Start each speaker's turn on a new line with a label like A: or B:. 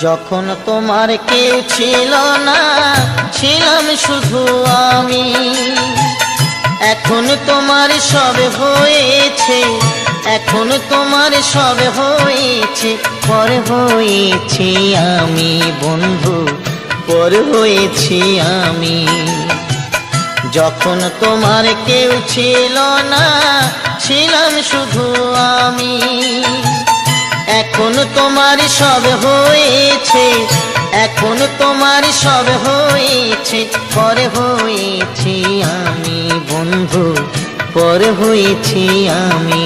A: যখন তোমার কেউ ছিল না, ছিলাম শুধু আমি। এখন তোমার সব হয়েছে, এখন তোমার সব হয়েছে, পর হয়েছি আমি বন্ধু, পর হয়েছি আমি। যখন তোমার কেউ ছিল না, ছিলাম শুধু আমি। এখন তোমার সব হয়েছে, এখন তোমার সব হয়েছে, পর হয়েছি আমি বন্ধু, পর হয়েছি আমি।